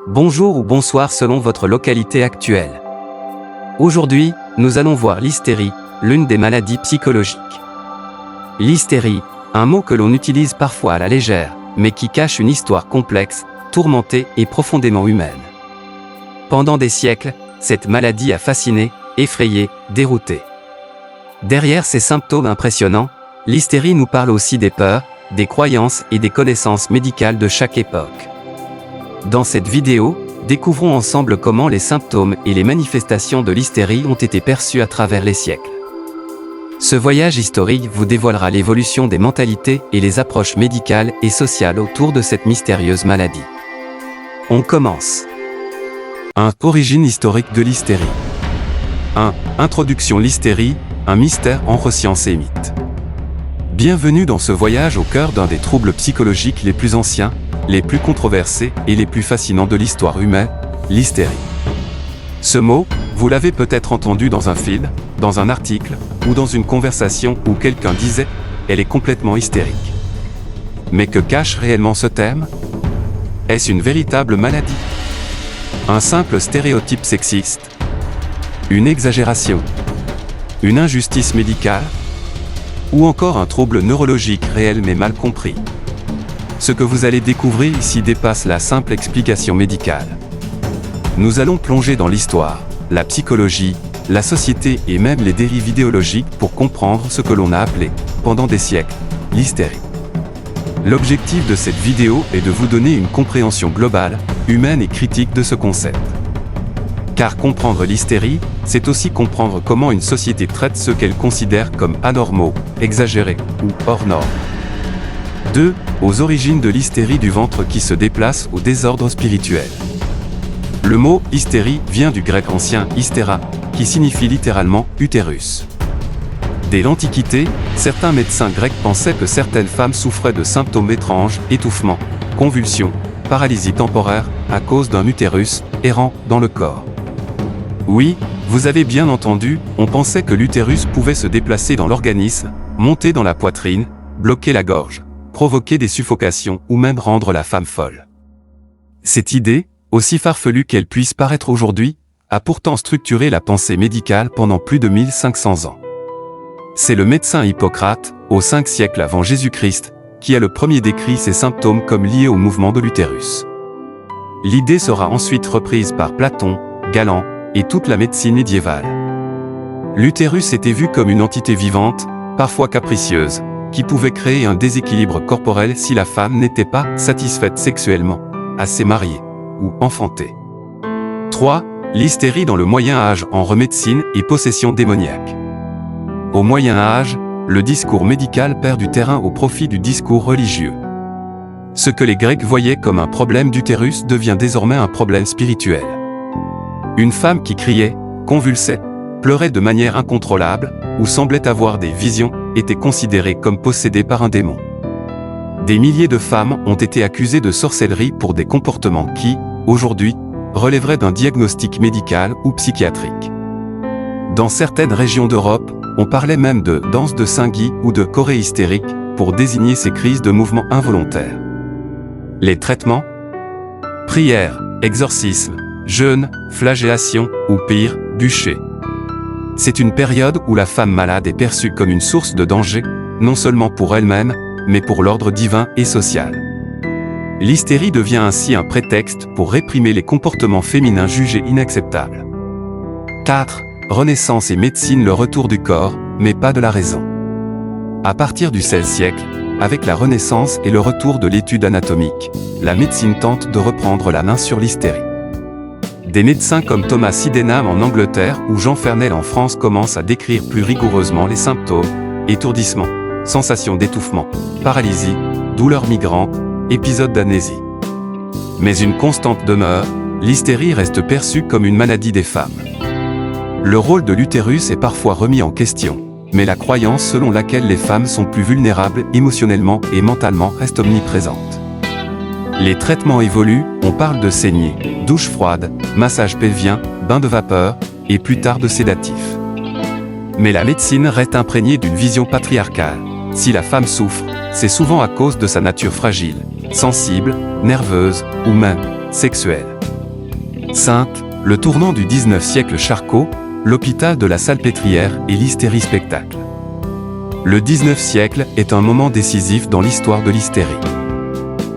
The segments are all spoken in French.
Bonjour ou bonsoir selon votre localité actuelle. Aujourd'hui, nous allons voir l'hystérie, l'une des maladies psychologiques. L'hystérie, un mot que l'on utilise parfois à la légère, mais qui cache une histoire complexe, tourmentée et profondément humaine. Pendant des siècles, cette maladie a fasciné, effrayé, dérouté. Derrière ces symptômes impressionnants, l'hystérie nous parle aussi des peurs, des croyances et des connaissances médicales de chaque époque. Dans cette vidéo, découvrons ensemble comment les symptômes et les manifestations de l'hystérie ont été perçus à travers les siècles. Ce voyage historique vous dévoilera l'évolution des mentalités et les approches médicales et sociales autour de cette mystérieuse maladie. On commence. 1. Origine historique de l'hystérie. 1. Introduction. L'hystérie, un mystère entre science et mythe. Bienvenue dans ce voyage au cœur d'un des troubles psychologiques les plus anciens, les plus controversés et les plus fascinants de l'histoire humaine, l'hystérie. Ce mot, vous l'avez peut-être entendu dans un film, dans un article, ou dans une conversation où quelqu'un disait « elle est complètement hystérique ». Mais que cache réellement ce thème? Est-ce une véritable maladie? Un simple stéréotype sexiste? Une exagération? Une injustice médicale? Ou encore un trouble neurologique réel mais mal compris? Ce que vous allez découvrir ici dépasse la simple explication médicale. Nous allons plonger dans l'histoire, la psychologie, la société et même les dérives idéologiques pour comprendre ce que l'on a appelé, pendant des siècles, l'hystérie. L'objectif de cette vidéo est de vous donner une compréhension globale, humaine et critique de ce concept. Car comprendre l'hystérie, c'est aussi comprendre comment une société traite ceux qu'elle considère comme anormaux, exagérés ou hors normes. 2. Aux origines de l'hystérie du ventre qui se déplace au désordre spirituel. Le mot « hystérie » vient du grec ancien « hystéra », qui signifie littéralement « utérus ». Dès l'Antiquité, certains médecins grecs pensaient que certaines femmes souffraient de symptômes étranges, étouffement, convulsions, paralysie temporaire, à cause d'un utérus errant dans le corps. Oui, vous avez bien entendu, on pensait que l'utérus pouvait se déplacer dans l'organisme, monter dans la poitrine, bloquer la gorge, provoquer des suffocations ou même rendre la femme folle. Cette idée, aussi farfelue qu'elle puisse paraître aujourd'hui, a pourtant structuré la pensée médicale pendant plus de 1500 ans. C'est le médecin Hippocrate, au 5 siècles avant Jésus-Christ, qui a le premier décrit ces symptômes comme liés au mouvement de l'utérus. L'idée sera ensuite reprise par Platon, Galen, et toute la médecine médiévale. L'utérus était vu comme une entité vivante, parfois capricieuse, qui pouvait créer un déséquilibre corporel si la femme n'était pas satisfaite sexuellement, assez mariée, ou enfantée. 3. L'hystérie dans le Moyen Âge en médecine et possession démoniaque. Au Moyen Âge, le discours médical perd du terrain au profit du discours religieux. Ce que les Grecs voyaient comme un problème d'utérus devient désormais un problème spirituel. Une femme qui criait, convulsait, pleurait de manière incontrôlable, ou semblait avoir des visions, était considérée comme possédée par un démon. Des milliers de femmes ont été accusées de sorcellerie pour des comportements qui, aujourd'hui, relèveraient d'un diagnostic médical ou psychiatrique. Dans certaines régions d'Europe, on parlait même de « danse de Saint-Guy » ou de « choré hystérique » pour désigner ces crises de mouvements involontaires. Les traitements? Prière, exorcisme, jeûne, flagellation ou pire, bûcher. C'est une période où la femme malade est perçue comme une source de danger, non seulement pour elle-même, mais pour l'ordre divin et social. L'hystérie devient ainsi un prétexte pour réprimer les comportements féminins jugés inacceptables. 4. Renaissance et médecine. Le retour du corps, mais pas de la raison. À partir du XVIe siècle, avec la Renaissance et le retour de l'étude anatomique, la médecine tente de reprendre la main sur l'hystérie. Des médecins comme Thomas Sydenham en Angleterre ou Jean Fernel en France commencent à décrire plus rigoureusement les symptômes, étourdissement, sensation d'étouffement, paralysie, douleurs migrantes, épisodes d'amnésie. Mais une constante demeure, l'hystérie reste perçue comme une maladie des femmes. Le rôle de l'utérus est parfois remis en question, mais la croyance selon laquelle les femmes sont plus vulnérables émotionnellement et mentalement reste omniprésente. Les traitements évoluent, on parle de saignée, douche froide, massage pelvien, bain de vapeur, et plus tard de sédatifs. Mais la médecine reste imprégnée d'une vision patriarcale. Si la femme souffre, c'est souvent à cause de sa nature fragile, sensible, nerveuse ou même sexuelle. Sainte, le tournant du 19e siècle Charcot, l'hôpital de la Salpêtrière et l'hystérie spectacle. Le 19e siècle est un moment décisif dans l'histoire de l'hystérie.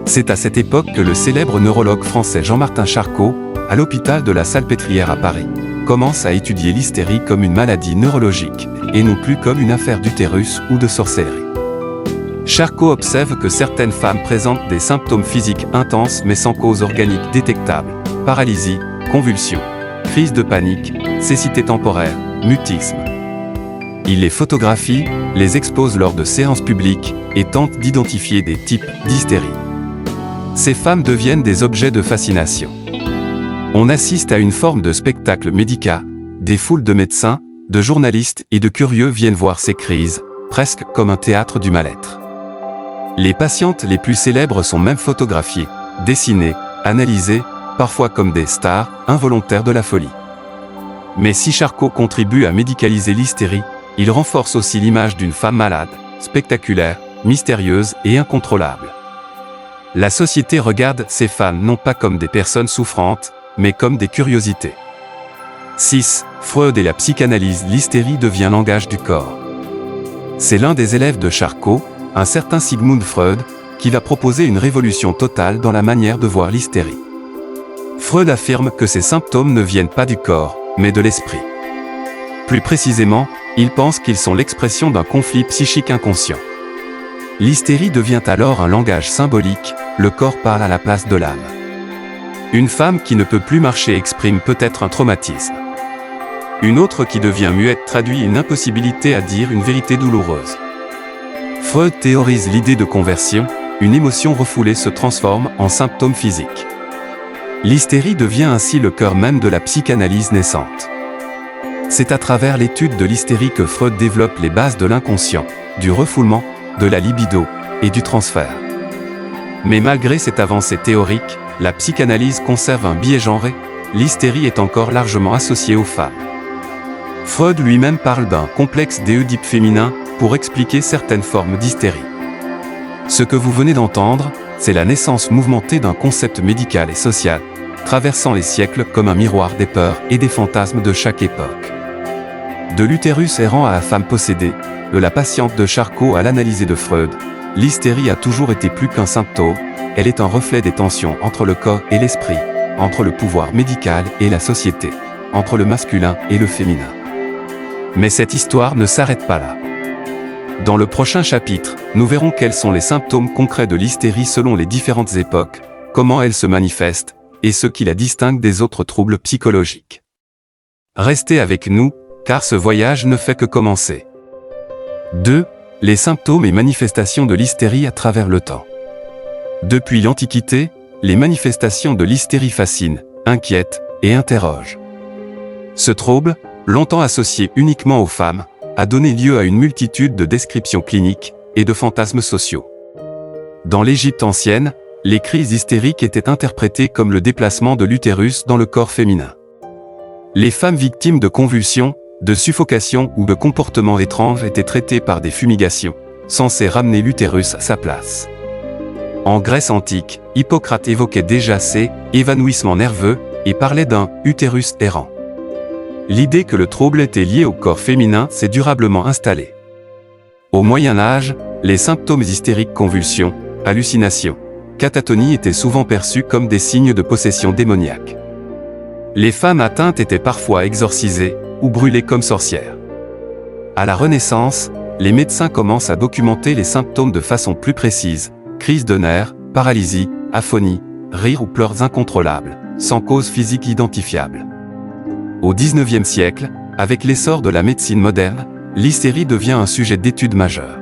C'est à cette époque que le célèbre neurologue français Jean-Martin Charcot, à l'hôpital de la Salpêtrière à Paris, commence à étudier l'hystérie comme une maladie neurologique, et non plus comme une affaire d'utérus ou de sorcellerie. Charcot observe que certaines femmes présentent des symptômes physiques intenses mais sans cause organique détectable, paralysie, convulsions, crise de panique, cécité temporaire, mutisme. Il les photographie, les expose lors de séances publiques et tente d'identifier des types d'hystérie. Ces femmes deviennent des objets de fascination. On assiste à une forme de spectacle médical, des foules de médecins, de journalistes et de curieux viennent voir ces crises, presque comme un théâtre du mal-être. Les patientes les plus célèbres sont même photographiées, dessinées, analysées, parfois comme des stars, involontaires de la folie. Mais si Charcot contribue à médicaliser l'hystérie, il renforce aussi l'image d'une femme malade, spectaculaire, mystérieuse et incontrôlable. La société regarde ces femmes non pas comme des personnes souffrantes, mais comme des curiosités. 6. Freud et la psychanalyse. L'hystérie devient langage du corps. C'est l'un des élèves de Charcot, un certain Sigmund Freud, qui va proposer une révolution totale dans la manière de voir l'hystérie. Freud affirme que ces symptômes ne viennent pas du corps, mais de l'esprit. Plus précisément, il pense qu'ils sont l'expression d'un conflit psychique inconscient. L'hystérie devient alors un langage symbolique, le corps parle à la place de l'âme. Une femme qui ne peut plus marcher exprime peut-être un traumatisme. Une autre qui devient muette traduit une impossibilité à dire une vérité douloureuse. Freud théorise l'idée de conversion, une émotion refoulée se transforme en symptôme physique. L'hystérie devient ainsi le cœur même de la psychanalyse naissante. C'est à travers l'étude de l'hystérie que Freud développe les bases de l'inconscient, du refoulement, de la libido et du transfert. Mais malgré cette avancée théorique, la psychanalyse conserve un biais genré, l'hystérie est encore largement associée aux femmes. Freud lui-même parle d'un complexe d'Œdipe féminin pour expliquer certaines formes d'hystérie. Ce que vous venez d'entendre, c'est la naissance mouvementée d'un concept médical et social, traversant les siècles comme un miroir des peurs et des fantasmes de chaque époque. De l'utérus errant à la femme possédée, de la patiente de Charcot à l'analysé de Freud, l'hystérie a toujours été plus qu'un symptôme, elle est un reflet des tensions entre le corps et l'esprit, entre le pouvoir médical et la société, entre le masculin et le féminin. Mais cette histoire ne s'arrête pas là. Dans le prochain chapitre, nous verrons quels sont les symptômes concrets de l'hystérie selon les différentes époques, comment elle se manifeste, et ce qui la distingue des autres troubles psychologiques. Restez avec nous, car ce voyage ne fait que commencer. 2. Les symptômes et manifestations de l'hystérie à travers le temps. Depuis l'Antiquité, les manifestations de l'hystérie fascinent, inquiètent et interrogent. Ce trouble, longtemps associé uniquement aux femmes, a donné lieu à une multitude de descriptions cliniques et de fantasmes sociaux. Dans l'Égypte ancienne, les crises hystériques étaient interprétées comme le déplacement de l'utérus dans le corps féminin. Les femmes victimes de convulsions, de suffocation ou de comportements étranges étaient traitées par des fumigations, censées ramener l'utérus à sa place. En Grèce antique, Hippocrate évoquait déjà ces évanouissements nerveux et parlait d'un utérus errant. L'idée que le trouble était lié au corps féminin s'est durablement installée. Au Moyen Âge, les symptômes hystériques convulsions, hallucinations, catatonie étaient souvent perçus comme des signes de possession démoniaque. Les femmes atteintes étaient parfois exorcisées ou brûlées comme sorcières. À la Renaissance, les médecins commencent à documenter les symptômes de façon plus précise, crise de nerfs, paralysie, aphonie, rires ou pleurs incontrôlables, sans cause physique identifiable. Au XIXe siècle, avec l'essor de la médecine moderne, l'hystérie devient un sujet d'étude majeur.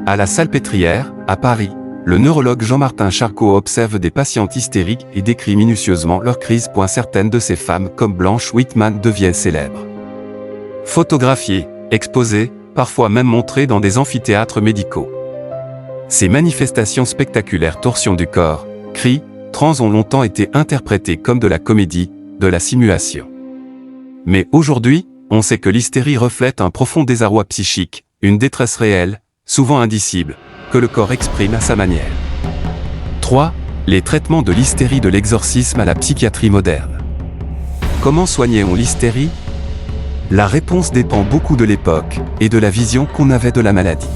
À la Salpêtrière, à Paris, le neurologue Jean-Martin Charcot observe des patientes hystériques et décrit minutieusement leurs crises. Certaines de ces femmes, comme Blanche Whitman, deviennent célèbres. Photographiées, exposées, parfois même montrées dans des amphithéâtres médicaux. Ces manifestations spectaculaires, torsions du corps, cris, transes ont longtemps été interprétées comme de la comédie, de la simulation. Mais aujourd'hui, on sait que l'hystérie reflète un profond désarroi psychique, une détresse réelle, souvent indicible, que le corps exprime à sa manière. 3. Les traitements de l'hystérie, de l'exorcisme à la psychiatrie moderne. Comment soignait-on l'hystérie? La réponse dépend beaucoup de l'époque et de la vision qu'on avait de la maladie.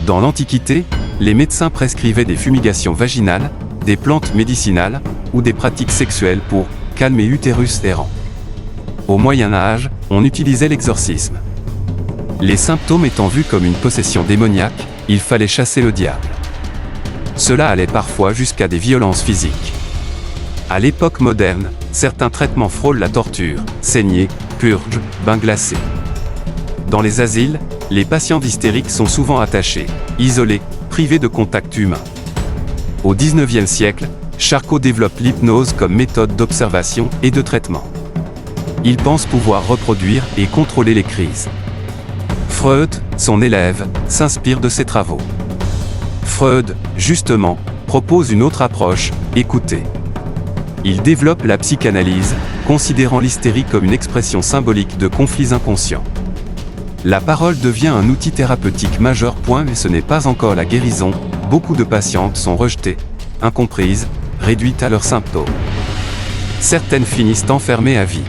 Dans l'Antiquité, les médecins prescrivaient des fumigations vaginales, des plantes médicinales ou des pratiques sexuelles pour calmer l'utérus errant. Au Moyen Âge, on utilisait l'exorcisme. Les symptômes étant vus comme une possession démoniaque, il fallait chasser le diable. Cela allait parfois jusqu'à des violences physiques. À l'époque moderne, certains traitements frôlent la torture, saignée, purge, bains glacés. Dans les asiles, les patients hystériques sont souvent attachés, isolés, privés de contact humain. Au XIXe siècle, Charcot développe l'hypnose comme méthode d'observation et de traitement. Il pense pouvoir reproduire et contrôler les crises. Freud, son élève, s'inspire de ses travaux. Freud, justement, propose une autre approche, écouter. Il développe la psychanalyse, considérant l'hystérie comme une expression symbolique de conflits inconscients. La parole devient un outil thérapeutique majeur. Mais ce n'est pas encore la guérison, beaucoup de patientes sont rejetées, incomprises, réduites à leurs symptômes. Certaines finissent enfermées à vie.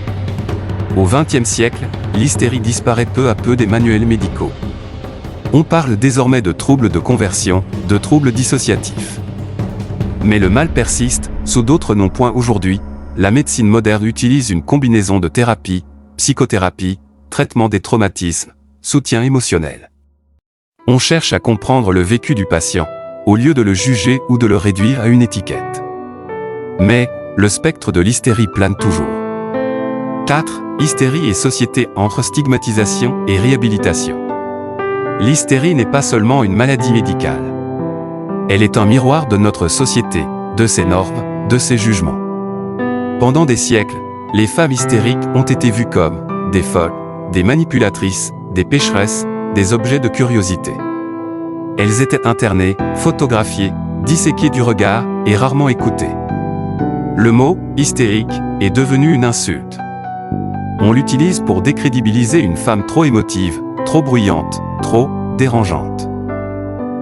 Au XXe siècle, l'hystérie disparaît peu à peu des manuels médicaux. On parle désormais de troubles de conversion, de troubles dissociatifs. Mais le mal persiste, sous d'autres noms. Aujourd'hui, la médecine moderne utilise une combinaison de thérapie, psychothérapie, traitement des traumatismes, soutien émotionnel. On cherche à comprendre le vécu du patient, au lieu de le juger ou de le réduire à une étiquette. Mais, le spectre de l'hystérie plane toujours. 4. Hystérie et société entre stigmatisation et réhabilitation. L'hystérie n'est pas seulement une maladie médicale. Elle est un miroir de notre société, de ses normes, de ses jugements. Pendant des siècles, les femmes hystériques ont été vues comme des folles, des manipulatrices, des pécheresses, des objets de curiosité. Elles étaient internées, photographiées, disséquées du regard et rarement écoutées. Le mot « hystérique » est devenu une insulte. On l'utilise pour décrédibiliser une femme trop émotive, trop bruyante, trop dérangeante.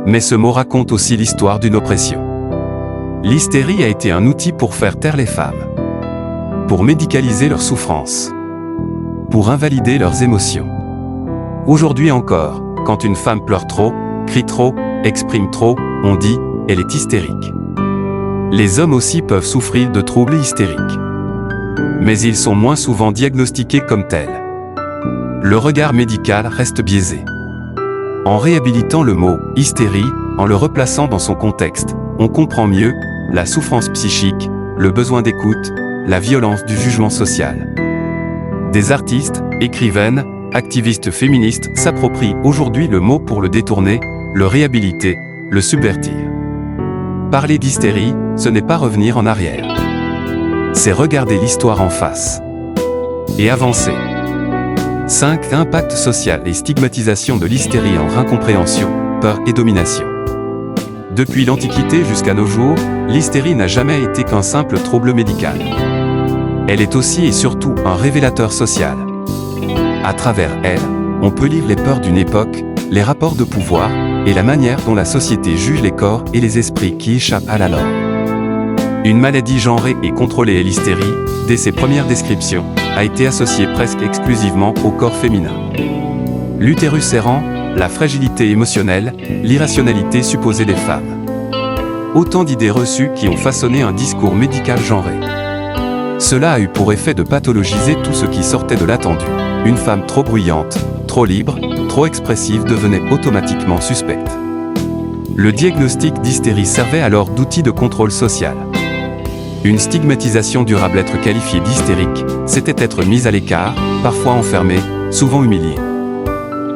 Mais ce mot raconte aussi l'histoire d'une oppression. L'hystérie a été un outil pour faire taire les femmes, pour médicaliser leurs souffrances, pour invalider leurs émotions. Aujourd'hui encore, quand une femme pleure trop, crie trop, exprime trop, on dit « elle est hystérique ». Les hommes aussi peuvent souffrir de troubles hystériques. Mais ils sont moins souvent diagnostiqués comme tels. Le regard médical reste biaisé. En réhabilitant le mot « hystérie », en le replaçant dans son contexte, on comprend mieux la souffrance psychique, le besoin d'écoute, la violence du jugement social. Des artistes, écrivaines, activistes féministes s'approprient aujourd'hui le mot pour le détourner, le réhabiliter, le subvertir. Parler d'hystérie, ce n'est pas revenir en arrière. C'est regarder l'histoire en face. Et avancer. 5. Impact social et stigmatisation de l'hystérie en incompréhension, peur et domination. Depuis l'Antiquité jusqu'à nos jours, l'hystérie n'a jamais été qu'un simple trouble médical. Elle est aussi et surtout un révélateur social. À travers elle, on peut lire les peurs d'une époque, les rapports de pouvoir, et la manière dont la société juge les corps et les esprits qui échappent à la norme. Une maladie genrée et contrôlée, l'hystérie, dès ses premières descriptions, a été associée presque exclusivement au corps féminin. L'utérus errant, la fragilité émotionnelle, l'irrationalité supposée des femmes. Autant d'idées reçues qui ont façonné un discours médical genré. Cela a eu pour effet de pathologiser tout ce qui sortait de l'attendu. Une femme trop bruyante, trop libre, trop expressive devenait automatiquement suspecte. Le diagnostic d'hystérie servait alors d'outil de contrôle social. Une stigmatisation durable, être qualifié d'hystérique, c'était être mis à l'écart, parfois enfermé, souvent humilié.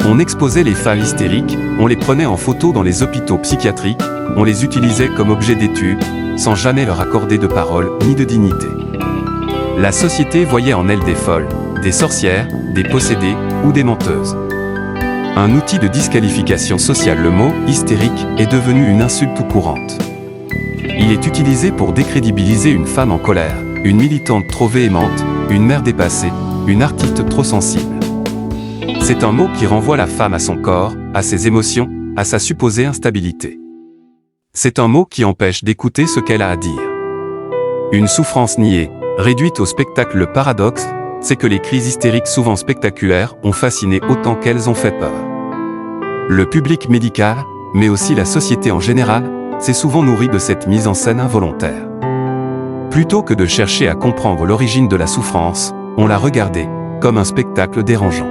On exposait les femmes hystériques, on les prenait en photo dans les hôpitaux psychiatriques, on les utilisait comme objet d'étude, sans jamais leur accorder de parole ni de dignité. La société voyait en elles des folles, des sorcières, des possédées ou des menteuses. Un outil de disqualification sociale, le mot « hystérique » est devenu une insulte tout courante. Il est utilisé pour décrédibiliser une femme en colère, une militante trop véhémente, une mère dépassée, une artiste trop sensible. C'est un mot qui renvoie la femme à son corps, à ses émotions, à sa supposée instabilité. C'est un mot qui empêche d'écouter ce qu'elle a à dire. Une souffrance niée, Réduite au spectacle, le paradoxe, c'est que les crises hystériques souvent spectaculaires ont fasciné autant qu'elles ont fait peur. Le public médical, mais aussi la société en général, s'est souvent nourri de cette mise en scène involontaire. Plutôt que de chercher à comprendre l'origine de la souffrance, on l'a regardée comme un spectacle dérangeant.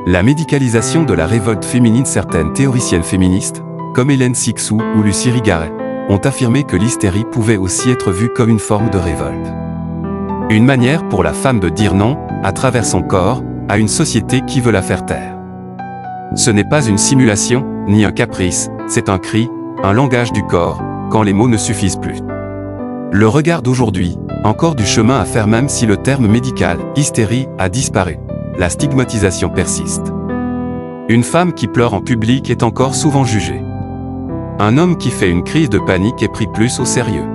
La médicalisation de la révolte féminine. Certaines théoriciennes féministes, comme Hélène Cixous ou Lucie Rigaret, ont affirmé que l'hystérie pouvait aussi être vue comme une forme de révolte. Une manière pour la femme de dire non, à travers son corps, à une société qui veut la faire taire. Ce n'est pas une simulation, ni un caprice, c'est un cri, un langage du corps, quand les mots ne suffisent plus. Le regard d'aujourd'hui, encore du chemin à faire même si le terme médical, hystérie, a disparu. La stigmatisation persiste. Une femme qui pleure en public est encore souvent jugée. Un homme qui fait une crise de panique est pris plus au sérieux.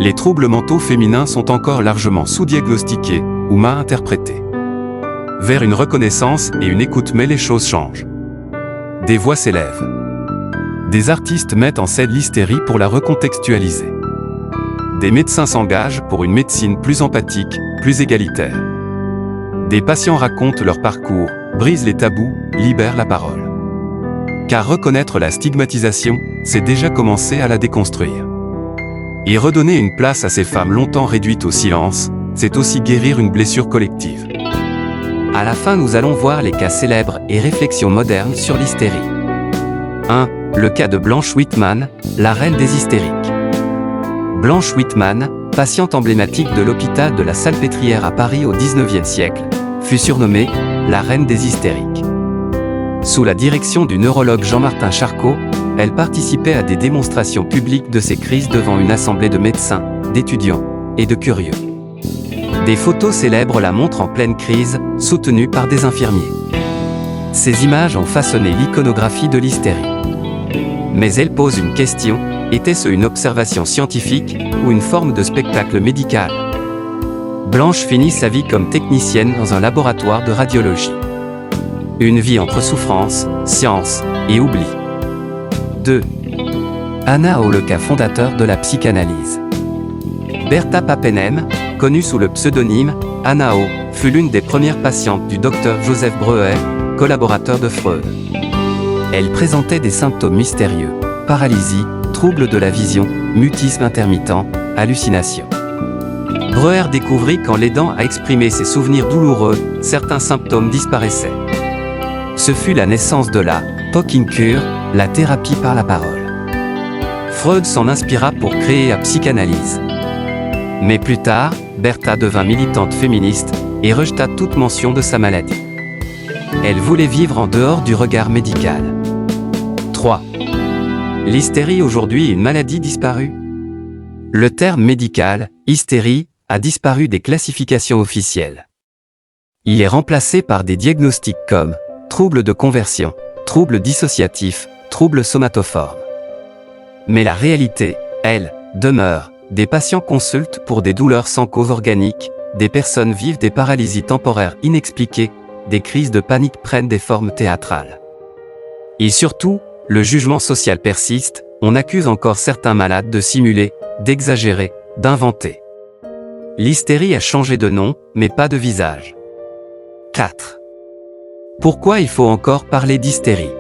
Les troubles mentaux féminins sont encore largement sous-diagnostiqués ou mal interprétés. Vers une reconnaissance et une écoute, mais les choses changent. Des voix s'élèvent. Des artistes mettent en scène l'hystérie pour la recontextualiser. Des médecins s'engagent pour une médecine plus empathique, plus égalitaire. Des patients racontent leur parcours, brisent les tabous, libèrent la parole. Car reconnaître la stigmatisation, c'est déjà commencer à la déconstruire. Et redonner une place à ces femmes longtemps réduites au silence, c'est aussi guérir une blessure collective. À la fin, nous allons voir les cas célèbres et réflexions modernes sur l'hystérie. 1. Le cas de Blanche Whitman, la reine des hystériques. Blanche Whitman, patiente emblématique de l'hôpital de la Salpêtrière à Paris au XIXe siècle, fut surnommée la reine des hystériques. Sous la direction du neurologue Jean-Martin Charcot, elle participait à des démonstrations publiques de ses crises devant une assemblée de médecins, d'étudiants et de curieux. Des photos célèbres la montrent en pleine crise, soutenue par des infirmiers. Ces images ont façonné l'iconographie de l'hystérie. Mais elle pose une question, était-ce une observation scientifique ou une forme de spectacle médical ? Blanche finit sa vie comme technicienne dans un laboratoire de radiologie. Une vie entre souffrance, science et oubli. 2. Anna O, le cas fondateur de la psychanalyse. Bertha Pappenheim, connue sous le pseudonyme Anna O, fut l'une des premières patientes du docteur Joseph Breuer, collaborateur de Freud. Elle présentait des symptômes mystérieux, paralysie, troubles de la vision, mutisme intermittent, hallucinations. Breuer découvrit qu'en l'aidant à exprimer ses souvenirs douloureux, certains symptômes disparaissaient. Ce fut la naissance de la talking cure, la thérapie par la parole. Freud s'en inspira pour créer la psychanalyse. Mais plus tard, Bertha devint militante féministe et rejeta toute mention de sa maladie. Elle voulait vivre en dehors du regard médical. 3. L'hystérie aujourd'hui, une maladie disparue. Le terme médical, hystérie, a disparu des classifications officielles. Il est remplacé par des diagnostics comme troubles de conversion, troubles dissociatifs, troubles somatoformes. Mais la réalité, elle, demeure. Des patients consultent pour des douleurs sans cause organique, des personnes vivent des paralysies temporaires inexpliquées, des crises de panique prennent des formes théâtrales. Et surtout, le jugement social persiste, on accuse encore certains malades de simuler, d'exagérer, d'inventer. L'hystérie a changé de nom, mais pas de visage. 4. Pourquoi il faut encore parler d'hystérie ?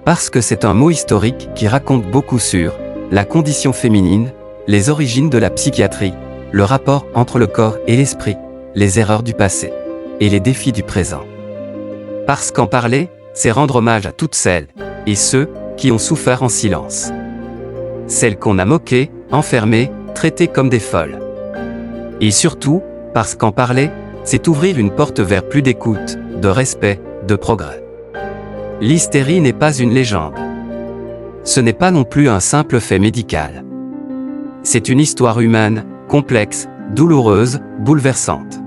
Parce que c'est un mot historique qui raconte beaucoup sur la condition féminine, les origines de la psychiatrie, le rapport entre le corps et l'esprit, les erreurs du passé et les défis du présent. Parce qu'en parler, c'est rendre hommage à toutes celles et ceux qui ont souffert en silence. Celles qu'on a moquées, enfermées, traitées comme des folles. Et surtout, parce qu'en parler, c'est ouvrir une porte vers plus d'écoute, de respect, de progrès. L'hystérie n'est pas une légende. Ce n'est pas non plus un simple fait médical. C'est une histoire humaine, complexe, douloureuse, bouleversante.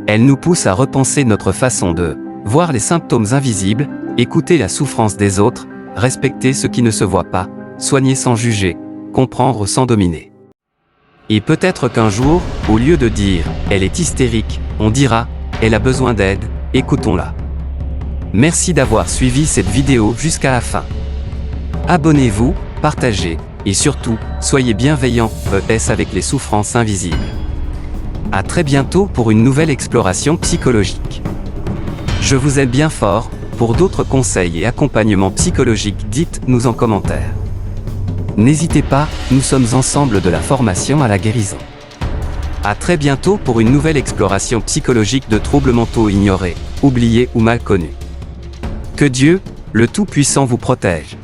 Elle nous pousse à repenser notre façon de voir les symptômes invisibles, écouter la souffrance des autres, respecter ce qui ne se voit pas, soigner sans juger, comprendre sans dominer. Et peut-être qu'un jour, au lieu de dire « elle est hystérique », on dira « elle a besoin d'aide, écoutons-la ». Merci d'avoir suivi cette vidéo jusqu'à la fin. Abonnez-vous, partagez, et surtout, soyez bienveillants, avec les souffrances invisibles. À très bientôt pour une nouvelle exploration psychologique. Je vous aime bien fort. Pour d'autres conseils et accompagnements psychologiques, dites-nous en commentaire. N'hésitez pas, nous sommes ensemble de la formation à la guérison. À très bientôt pour une nouvelle exploration psychologique de troubles mentaux ignorés, oubliés ou mal connus. Que Dieu, le Tout-Puissant vous protège.